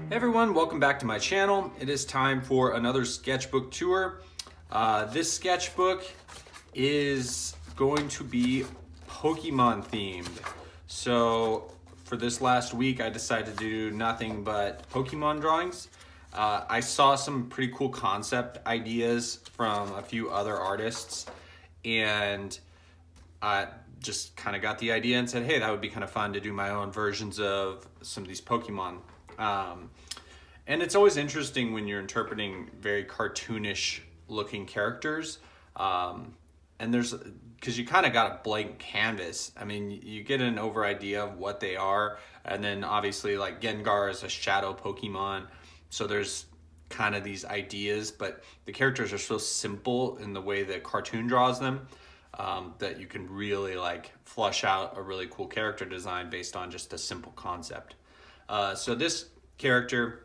Hey everyone, welcome back to my channel. It is time for another sketchbook tour. This sketchbook is going to be Pokemon themed. So for this last week, I decided to do nothing but Pokemon drawings. I saw some pretty cool concept ideas from a few other artists, and I just kind of got the idea and said, hey, that would be kind of fun to do my own versions of some of these Pokemon. And it's always interesting when you're interpreting very cartoonish looking characters. And because you kind of got a blank canvas. I mean, you get an over idea of what they are. And then obviously like Gengar is a shadow Pokemon. So there's kind of these ideas, but the characters are so simple in the way that cartoon draws them, that you can really like flush out a really cool character design based on just a simple concept. So this character,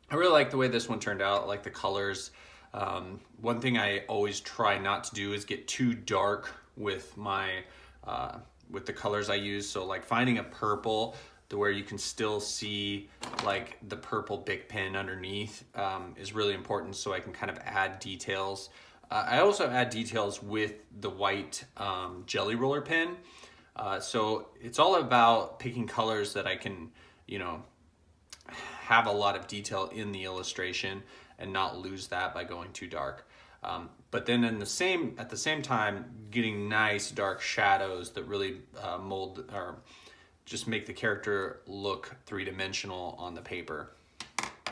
I really like the way this one turned out. I like the colors. One thing I always try not to do is get too dark with my with the colors I use. So like finding a purple to where you can still see like the purple Bic pen underneath is really important, so I can kind of add details. I also add details with the white Jelly Roller pen. So it's all about picking colors that I can, have a lot of detail in the illustration and not lose that by going too dark. But then at the same time, getting nice dark shadows that really mold or just make the character look three-dimensional on the paper.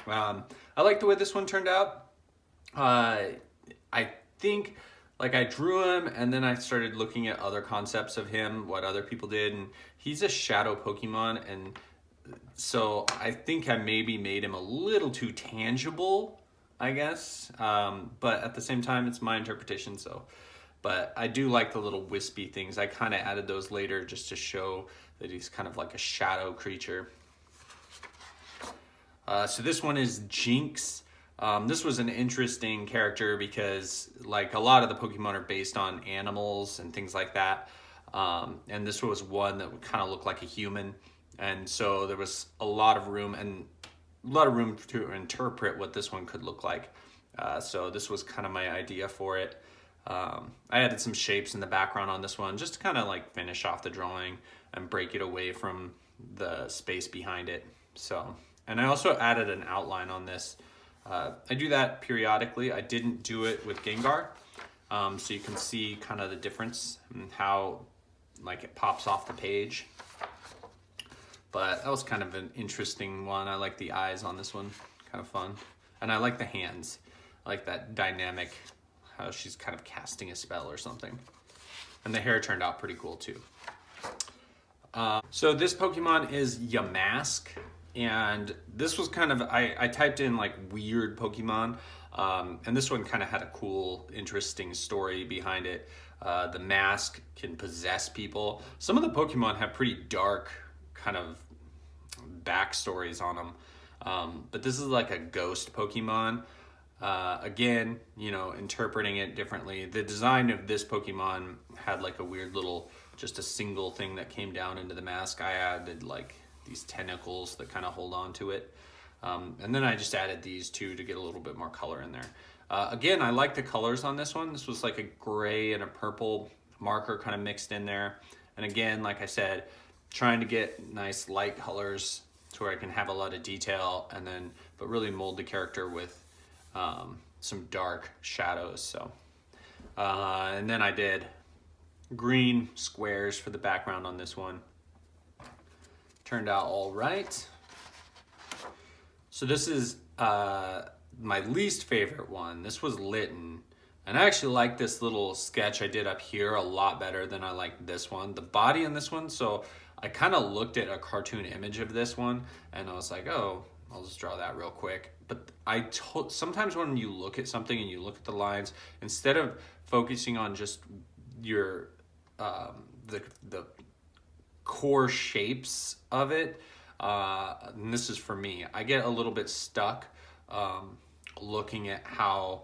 I like the way this one turned out. I think like I drew him and then I started looking at other concepts of him, what other people did, and he's a shadow Pokemon, and so I think I maybe made him a little too tangible, I guess. But at the same time, it's my interpretation. But I do like the little wispy things. I kind of added those later just to show that he's kind of like a shadow creature. So this one is Jynx. This was an interesting character because like a lot of the Pokemon are based on animals and things like that. And this was one that would kind of look like a human. And so there was a lot of room to interpret what this one could look like. So this was kind of my idea for it. I added some shapes in the background on this one just to kind of like finish off the drawing and break it away from the space behind it. So, and I also added an outline on this. I do that periodically. I didn't do it with Gengar. So you can see kind of the difference and how like it pops off the page. But that was kind of an interesting one. I like the eyes on this one, kind of fun. And I like the hands. I like that dynamic, how she's kind of casting a spell or something. And the hair turned out pretty cool too. So this Pokemon is Yamask. And this was kind of, I typed in like weird Pokemon. And this one kind of had a cool, interesting story behind it. The mask can possess people. Some of the Pokemon have pretty dark kind of backstories on them, but this is like a ghost Pokemon. Again, interpreting it differently. The design of this Pokemon had like a weird little, just a single thing that came down into the mask. I added like these tentacles that kind of hold on to it, and then I just added these two to get a little bit more color in there. Again, I like the colors on this one. This was like a gray and a purple marker kind of mixed in there, and again, like I said, trying to get nice light colors to where I can have a lot of detail but really mold the character with some dark shadows. So, and then I did green squares for the background on this one. Turned out all right. So this is my least favorite one. This was Litten. And I actually like this little sketch I did up here a lot better than I like this one. The body in this one, so I kind of looked at a cartoon image of this one and I was like, oh, I'll just draw that real quick. But sometimes when you look at something and you look at the lines, instead of focusing on just your the core shapes of it, and this is for me, I get a little bit stuck looking at how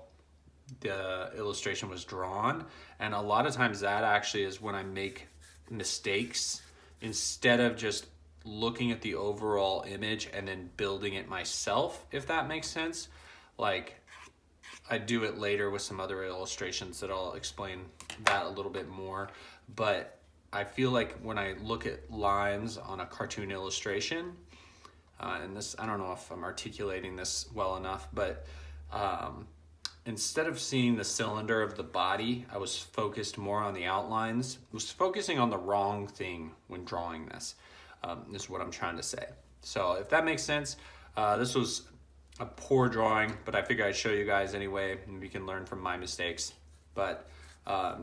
the illustration was drawn, and a lot of times that actually is when I make mistakes. Instead of just looking at the overall image and then building it myself, if that makes sense. Like, I do it later with some other illustrations that I'll explain that a little bit more. But I feel like when I look at lines on a cartoon illustration, and this, I don't know if I'm articulating this well enough, but instead of seeing the cylinder of the body, I was focused more on the outlines. I was focusing on the wrong thing when drawing this, is what I'm trying to say. So if that makes sense, this was a poor drawing, but I figured I'd show you guys anyway, and we can learn from my mistakes. But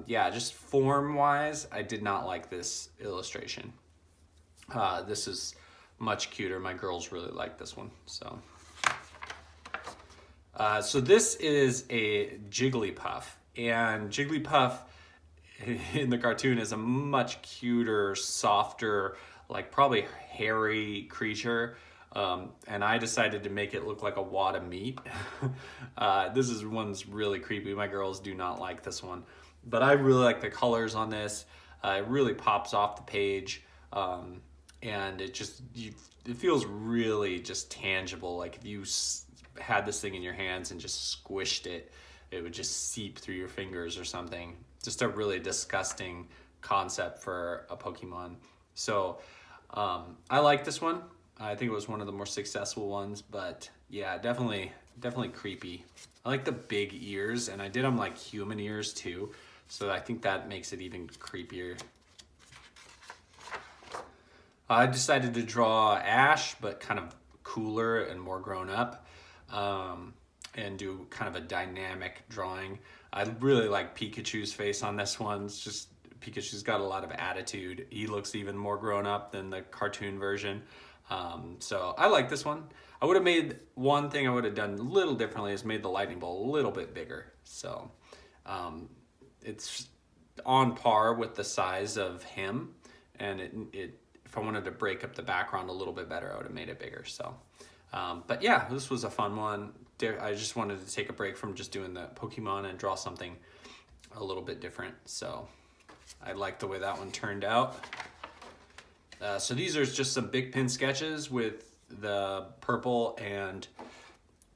yeah, just form-wise, I did not like this illustration. This is much cuter. My girls really like this one, so. So this is a Jigglypuff, and Jigglypuff in the cartoon is a much cuter, softer, like probably hairy creature. And I decided to make it look like a wad of meat. This one's really creepy. My girls do not like this one, but I really like the colors on this. It really pops off the page, and it feels really just tangible. Like if you had this thing in your hands and just squished it, it would just seep through your fingers or something. Just a really disgusting concept for a Pokemon. So I like this one. I think it was one of the more successful ones, but yeah, definitely creepy. I like the big ears, and I did them like human ears too, so I think that makes it even creepier. I decided to draw Ash, but kind of cooler and more grown up, and do kind of a dynamic drawing. I really like Pikachu's face on this one. It's just, Pikachu's got a lot of attitude. He looks even more grown up than the cartoon version. So I like this one. I would have made one thing I would have done a little differently is made the lightning bolt a little bit bigger. So it's on par with the size of him, and if I wanted to break up the background a little bit better, I would have made it bigger. So, but yeah, this was a fun one. I just wanted to take a break from just doing the Pokemon and draw something a little bit different. So I like the way that one turned out. So these are just some Bic pen sketches with the purple and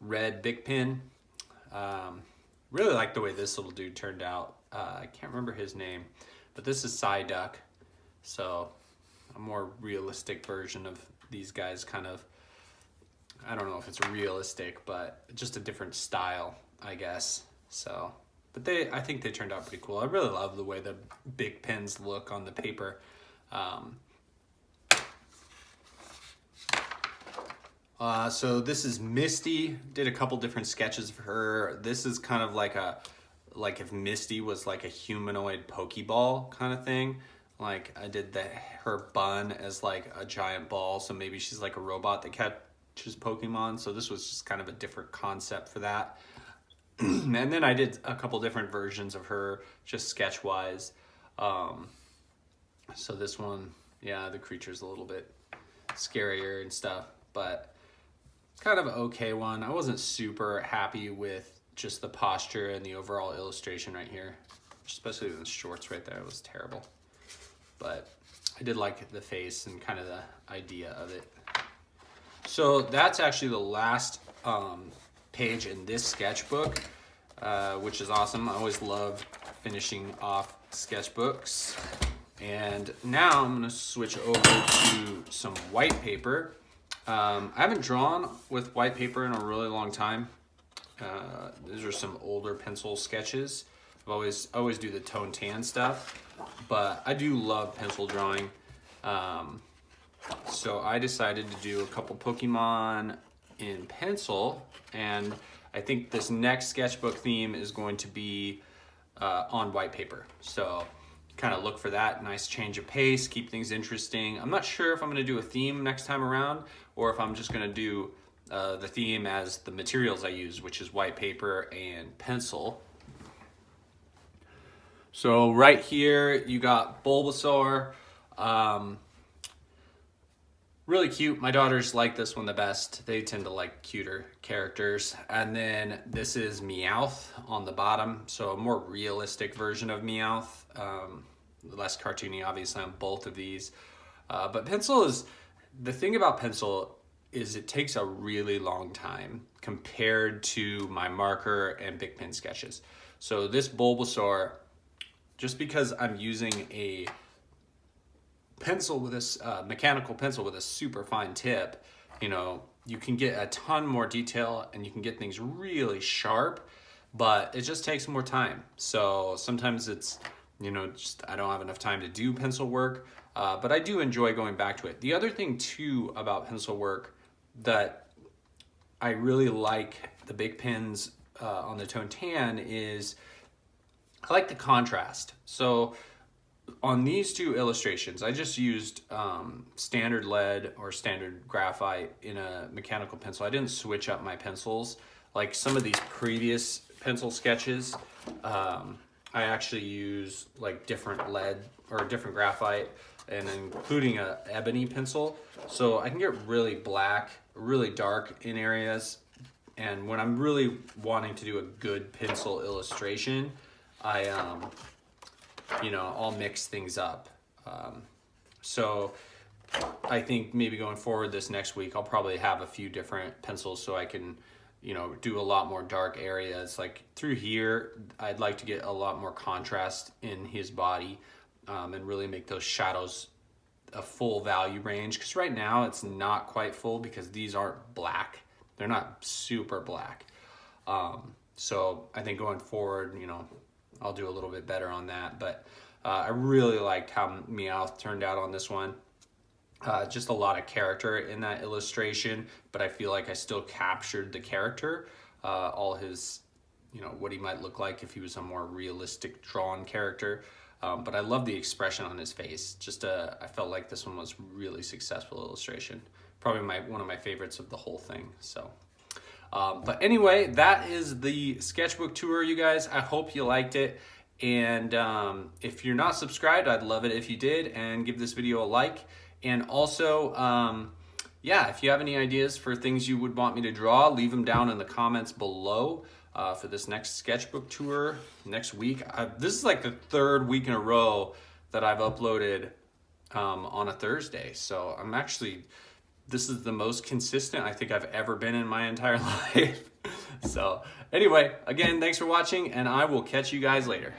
red Bic pen. Really like the way this little dude turned out. I can't remember his name, but this is Psyduck. So a more realistic version of these guys, kind of, I don't know if it's realistic, but just a different style, I guess. So, but I think they turned out pretty cool. I really love the way the Bic pens look on the paper. So this is Misty. Did a couple different sketches for her. This is kind of like if Misty was like a humanoid Pokeball kind of thing. Like I did her bun as like a giant ball, so maybe she's like a robot that catches Pokemon. So this was just kind of a different concept for that. And then I did a couple different versions of her, just sketch-wise. So this one, yeah, the creature's a little bit scarier and stuff, but kind of an okay one. I wasn't super happy with just the posture and the overall illustration right here, especially the shorts right there. It was terrible, but I did like the face and kind of the idea of it. So that's actually the last page in this sketchbook, which is awesome. I always love finishing off sketchbooks. And now I'm gonna switch over to some white paper. I haven't drawn with white paper in a really long time. These are some older pencil sketches. I always do the tone tan stuff, but I do love pencil drawing. So I decided to do a couple Pokemon in pencil, and I think this next sketchbook theme is going to be on white paper. So kind of look for that nice change of pace, keep things interesting. I'm not sure if I'm going to do a theme next time around, or if I'm just going to do the theme as the materials I use, which is white paper and pencil. So right here you got Bulbasaur. Really cute. My daughters like this one the best. They tend to like cuter characters. And then this is Meowth on the bottom. So a more realistic version of Meowth. Less cartoony, obviously, on both of these. But pencil is the thing about pencil is it takes a really long time compared to my marker and Bic pen sketches. So this Bulbasaur, just because I'm using a pencil with this mechanical pencil with a super fine tip, you know, you can get a ton more detail and you can get things really sharp, but it just takes more time. So sometimes it's, you know, just I don't have enough time to do pencil work, but I do enjoy going back to it. The other thing too about pencil work that I really like the Bic pens on the Tone Tan is I like the contrast. So on these two illustrations, I just used standard lead or standard graphite in a mechanical pencil. I didn't switch up my pencils. Like some of these previous pencil sketches, I actually use like different lead or different graphite and including a ebony pencil. So I can get really black, really dark in areas. And when I'm really wanting to do a good pencil illustration, you know, I'll mix things up. So I think maybe going forward this next week, I'll probably have a few different pencils so I can, you know, do a lot more dark areas. Like through here, I'd like to get a lot more contrast in his body and really make those shadows a full value range. Because right now it's not quite full because these aren't black. They're not super black. So I think going forward, you know, I'll do a little bit better on that. But I really liked how Meowth turned out on this one. Just a lot of character in that illustration, but I feel like I still captured the character, all his, you know, what he might look like if he was a more realistic drawn character. But I love the expression on his face. Just I felt like this one was really successful illustration. Probably one of my favorites of the whole thing. So, but anyway, that is the sketchbook tour, you guys. I hope you liked it. And if you're not subscribed, I'd love it if you did, and give this video a like. And also, yeah, if you have any ideas for things you would want me to draw, leave them down in the comments below for this next sketchbook tour next week. This is like the third week in a row that I've uploaded on a Thursday. So I'm actually, this is the most consistent I think I've ever been in my entire life. So anyway, again, thanks for watching, and I will catch you guys later.